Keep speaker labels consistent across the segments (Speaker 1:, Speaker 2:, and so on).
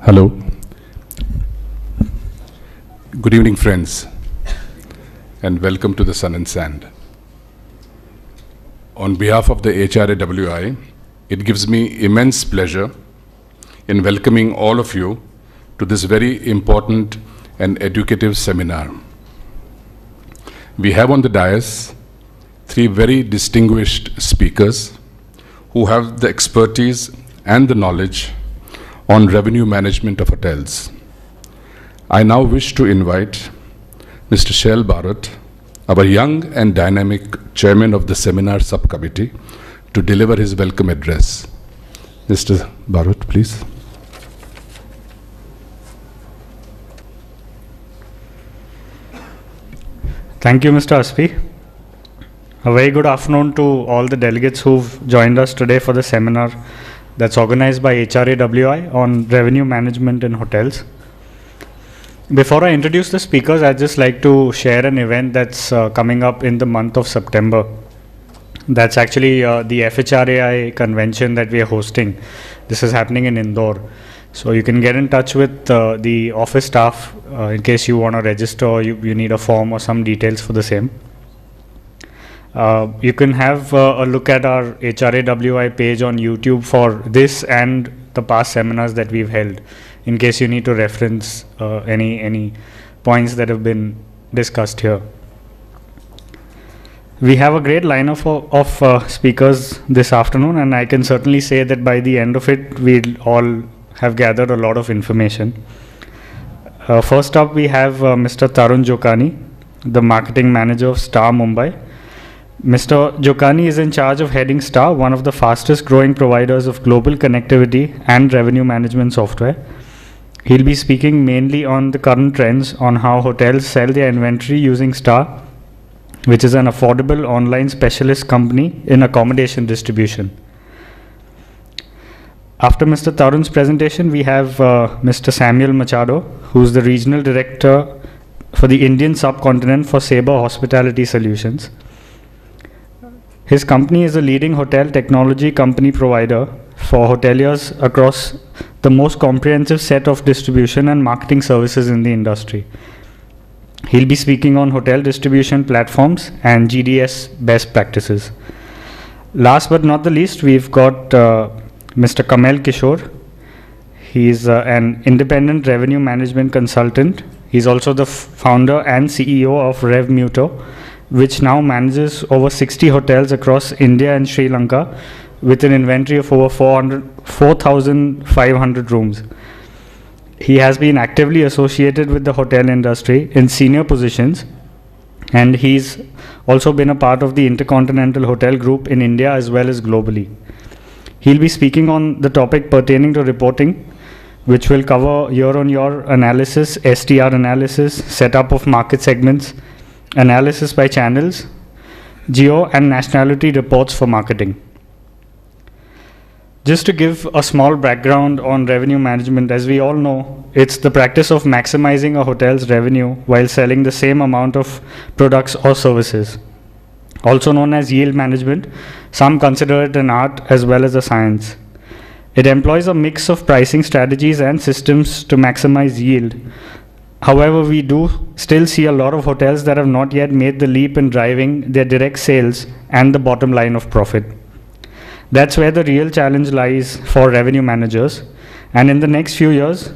Speaker 1: Hello. Good evening, friends, and welcome to the Sun and Sand. On behalf of the HRAWI, it gives me immense pleasure in welcoming all of you to this very important and educative seminar. We have on the dais three very distinguished speakers who have the expertise and the knowledge on revenue management of hotels. I now wish to invite Mr. Shail Bharat, our young and dynamic chairman of the seminar subcommittee, to deliver his welcome address. Mr. Bharat, please.
Speaker 2: Thank you, Mr. Aspi. A very good afternoon to all the delegates who've joined us today for the seminar that's organized by HRAWI on revenue management in hotels. Before I introduce the speakers, I'd just like to share an event that's coming up in the month of September. That's actually the FHRAI convention that we are hosting. This is happening in Indore. So you can get in touch with the office staff in case you want to register or you need a form or some details for the same. You can have a look at our HRAWI page on YouTube for this and the past seminars that we've held, in case you need to reference any points that have been discussed here. We have a great lineup of speakers this afternoon, and I can certainly say that by the end of it, we'll all have gathered a lot of information. First up, we have Mr. Tarun Joukani, the Marketing Manager of STAAH Mumbai. Mr. Joukani is in charge of heading STAAH, one of the fastest growing providers of global connectivity and revenue management software. He'll be speaking mainly on the current trends on how hotels sell their inventory using STAAH, which is an affordable online specialist company in accommodation distribution. After Mr. Tarun's presentation, we have Mr. Samuel Machado, who's the Regional Director for the Indian subcontinent for Sabre Hospitality Solutions. His company is a leading hotel technology company provider for hoteliers across the most comprehensive set of distribution and marketing services in the industry. He'll be speaking on hotel distribution platforms and GDS best practices. Last but not the least, we've got Mr. Kammelh Kishore. He's an independent revenue management consultant. He's also the founder and CEO of RevMutu, which now manages over 60 hotels across India and Sri Lanka with an inventory of over 4,500 rooms. He has been actively associated with the hotel industry in senior positions, and he's also been a part of the Intercontinental Hotel Group in India as well as globally. He'll be speaking on the topic pertaining to reporting, which will cover year-on-year analysis, STR analysis, setup of market segments, analysis by Channels Geo and Nationality Reports for marketing. Just to give a small background on revenue management, as we all know, it's the practice of maximizing a hotel's revenue while selling the same amount of products or services. Also known as yield management, some consider it an art as well as a science. It employs a mix of pricing strategies and systems to maximize yield. However, we do still see a lot of hotels that have not yet made the leap in driving their direct sales and the bottom line of profit. That's where the real challenge lies for revenue managers. And in the next few years,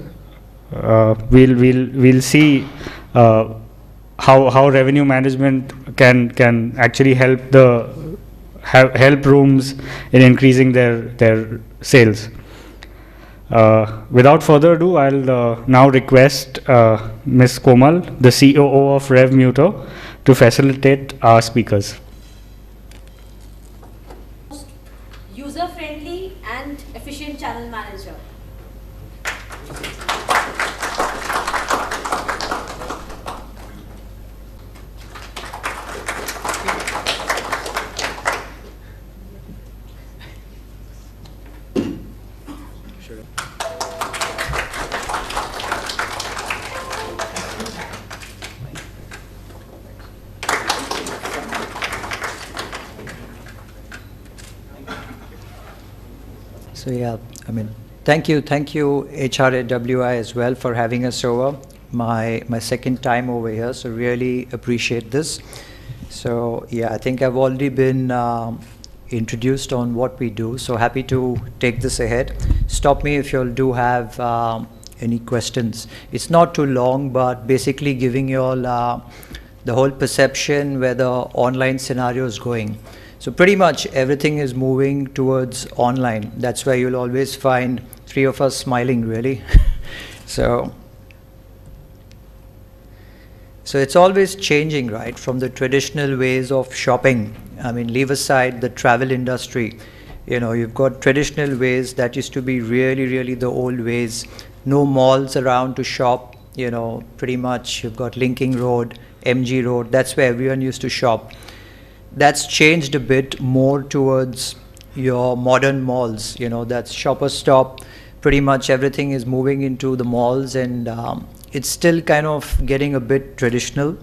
Speaker 2: we'll see how revenue management can actually help rooms in increasing their sales. Without further ado, I'll now request Ms. Kammelh, the COO of RevMutu, to facilitate our speakers.
Speaker 3: User-friendly and efficient channel manager.
Speaker 4: So yeah, Thank you, HRAWI as well for having us over. My second time over here, so really appreciate this. So yeah, I think I've already been introduced on what we do, so happy to take this ahead. Stop me if you all do have any questions. It's not too long, but basically giving you all the whole perception where the online scenario is going. So pretty much everything is moving towards online. That's why you'll always find three of us smiling, really. So it's always changing, right? From the traditional ways of shopping. I mean, leave aside the travel industry. You know, you've got traditional ways that used to be really, really the old ways. No malls around to shop, you know, pretty much you've got Linking Road, MG Road. That's where everyone used to shop. That's changed a bit more towards your modern malls. You know, that's Shopper Stop. Pretty much everything is moving into the malls, and it's still kind of getting a bit traditional.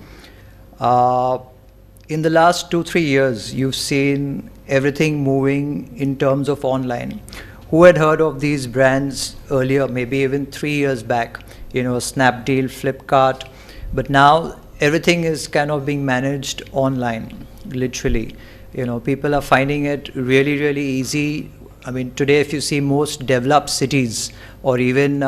Speaker 4: In the last 2-3 years, you've seen everything moving in terms of online. Who had heard of these brands earlier, maybe even 3 years back? You know, Snapdeal, Flipkart. But now everything is kind of being managed online, literally. You know, people are finding it really, really easy. I mean, today if you see most developed cities or even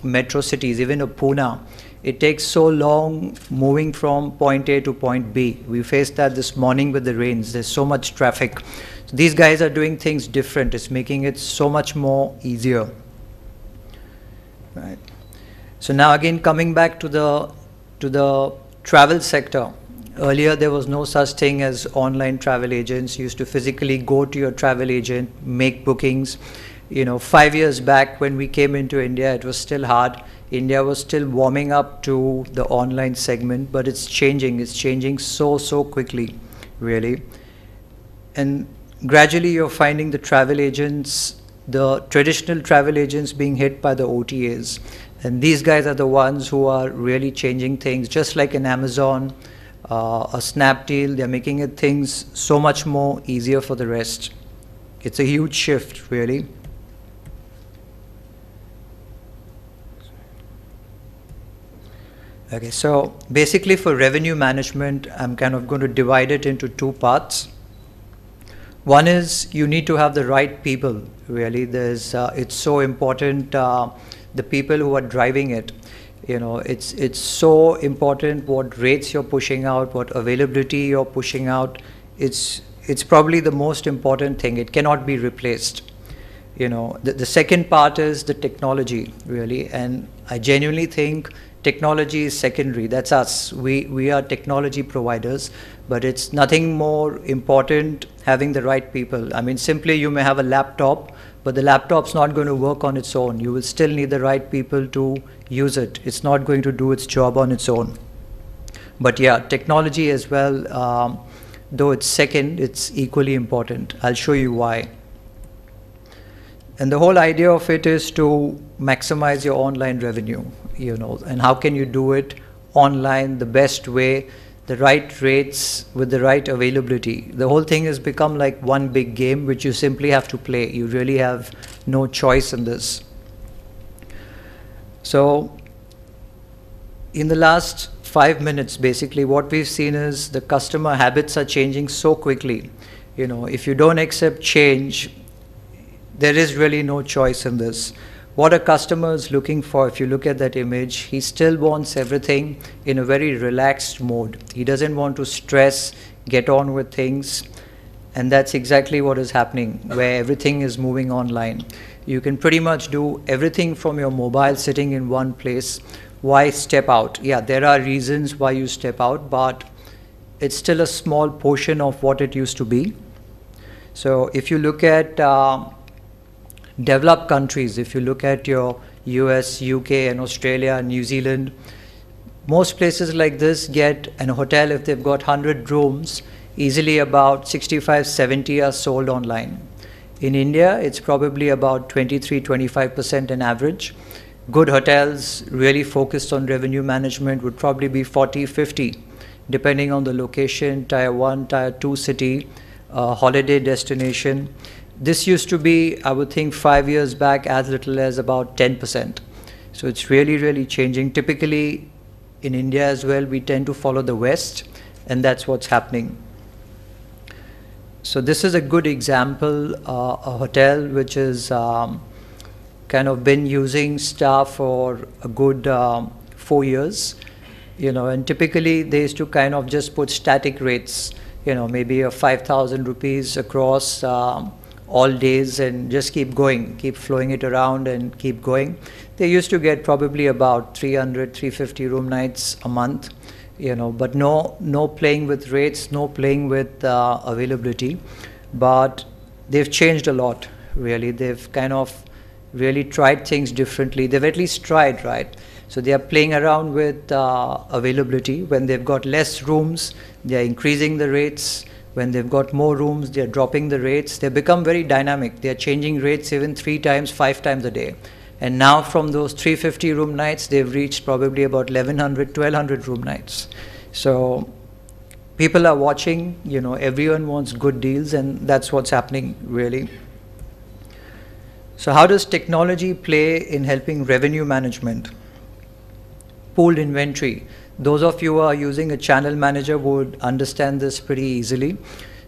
Speaker 4: metro cities, even a Pune, it takes so long moving from point A to point B. We faced that this morning with the rains. There's so much traffic. So these guys are doing things different. It's making it so much more easier. Right. So now again, coming back to the travel sector. Earlier, there was no such thing as online travel agents. You used to physically go to your travel agent, make bookings. You know, 5 years back when we came into India, it was still hard. India was still warming up to the online segment, but it's changing. It's changing so quickly, really. And gradually, you're finding the travel agents, the traditional travel agents being hit by the OTAs. And these guys are the ones who are really changing things, just like an Amazon, a Snapdeal. They're making it things so much more easier for the rest. It's a huge shift, really. Okay, so basically for revenue management, I'm kind of going to divide it into two parts. One is you need to have the right people, really. It's so important, the people who are driving it. You know, it's so important what rates you're pushing out, what availability you're pushing out. It's probably the most important thing. It cannot be replaced. You know, the second part is the technology, really. And I genuinely think technology is secondary. That's us. We are technology providers, but it's nothing more important having the right people. I mean, simply you may have a laptop, but the laptop's not going to work on its own. You will still need the right people to use it. It's not going to do its job on its own. But yeah, technology as well, though it's second, it's equally important. I'll show you why. And the whole idea of it is to maximize your online revenue, you know, and how can you do it online the best way, the right rates with the right availability. The whole thing has become like one big game which you simply have to play. You really have no choice in this. So in the last 5 minutes, basically what we've seen is the customer habits are changing so quickly. You know, if you don't accept change, there is really no choice in this. What a customer is looking for, if you look at that image, he still wants everything in a very relaxed mode. He doesn't want to stress, get on with things. And that's exactly what is happening, where everything is moving online. You can pretty much do everything from your mobile sitting in one place. Why step out? Yeah, there are reasons why you step out, but it's still a small portion of what it used to be. So if you look at developed countries, if you look at your US, UK and Australia, New Zealand, most places like this get an hotel, if they've got 100 rooms, easily about 65, 70 are sold online. In India, it's probably about 23-25% an average. Good hotels really focused on revenue management would probably be 40-50, depending on the location, tier 1, tier 2 city, holiday destination. This used to be, I would think, 5 years back, as little as about 10%. So it's really, really changing. Typically, in India as well, we tend to follow the West, and that's what's happening. So this is a good example, a hotel which is kind of been using STAAH for a good 4 years, and typically they used to kind of just put static rates, maybe a 5,000 rupees across all days, and just keep going, keep flowing it around and keep going. They used to get probably about 300, 350 room nights a month, but no playing with rates, no playing with availability. But they've changed a lot, really. They've kind of really tried things differently. They've at least tried, right? So they are playing around with availability. When they've got less rooms, they are increasing the rates. When they've got more rooms, they are dropping the rates. They become very dynamic. They are changing rates even 3 times, 5 times a day. And now from those 350 room nights, they've reached probably about 1,100, 1,200 room nights. So people are watching, everyone wants good deals, and that's what's happening, really. So how does technology play in helping revenue management? Pooled inventory. Those of you who are using a channel manager would understand this pretty easily.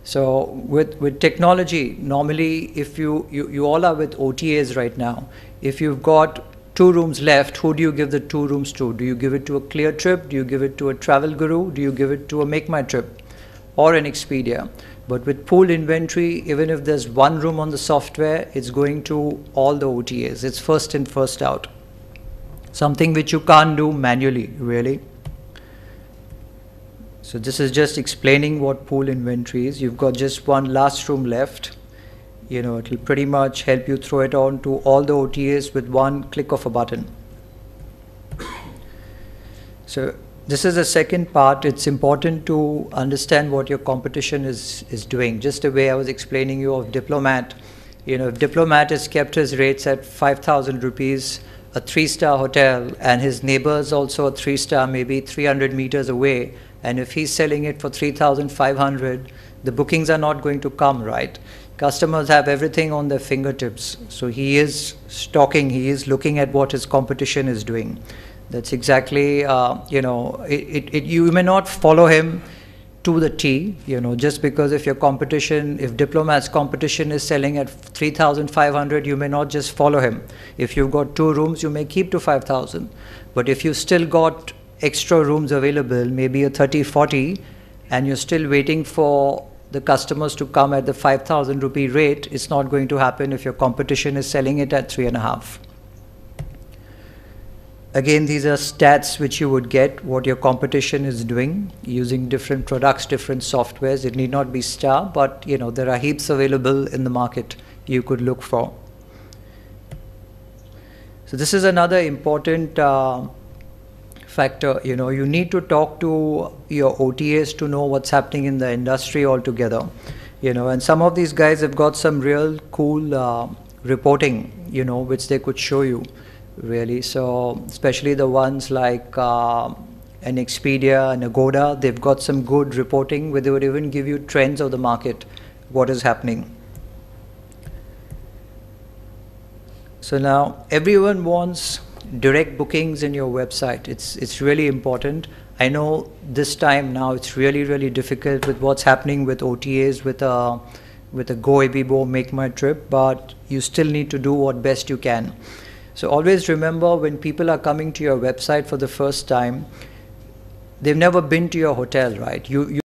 Speaker 4: So with technology, normally if you all are with OTAs right now, if you've got 2 rooms left, who do you give the 2 rooms to? Do you give it to a Clear Trip? Do you give it to a Travel Guru? Do you give it to a Make My Trip or an Expedia? But with pooled inventory, even if there's 1 room on the software, it's going to all the OTAs. It's first in, first out. Something which you can't do manually, really. So this is just explaining what pool inventory is. You've got just 1 last room left. It'll pretty much help you throw it on to all the OTAs with 1 click of a button. So this is the second part. It's important to understand what your competition is doing. Just the way I was explaining you of Diplomat. If Diplomat has kept his rates at 5,000 rupees, a 3-star hotel, and his neighbor's also a 3-star, maybe 300 meters away, and if he's selling it for 3,500, the bookings are not going to come, right? Customers have everything on their fingertips. So he is stalking, he is looking at what his competition is doing. That's exactly, you may not follow him to the T, just because if your competition, if Diplomat's competition is selling at 3,500, you may not just follow him. If you've got 2 rooms, you may keep to 5,000. But if you still got extra rooms available, maybe a 30, 40, and you're still waiting for the customers to come at the 5,000 rupee rate, it's not going to happen if your competition is selling it at 3.5. Again, these are stats which you would get, what your competition is doing, using different products, different softwares. It need not be STAAH, but there are heaps available in the market you could look for. So this is another important factor. You need to talk to your OTAs to know what's happening in the industry altogether. And some of these guys have got some real cool reporting, which they could show you, really. So especially the ones like an Expedia and Agoda, they've got some good reporting where they would even give you trends of the market, what is happening. So now everyone wants direct bookings in your website. It's really important. I know this time now it's really, really difficult with what's happening with OTAs, with a Go Abibo, Make My Trip, but you still need to do what best you can. So always remember, when people are coming to your website for the first time, they've never been to your hotel, right? You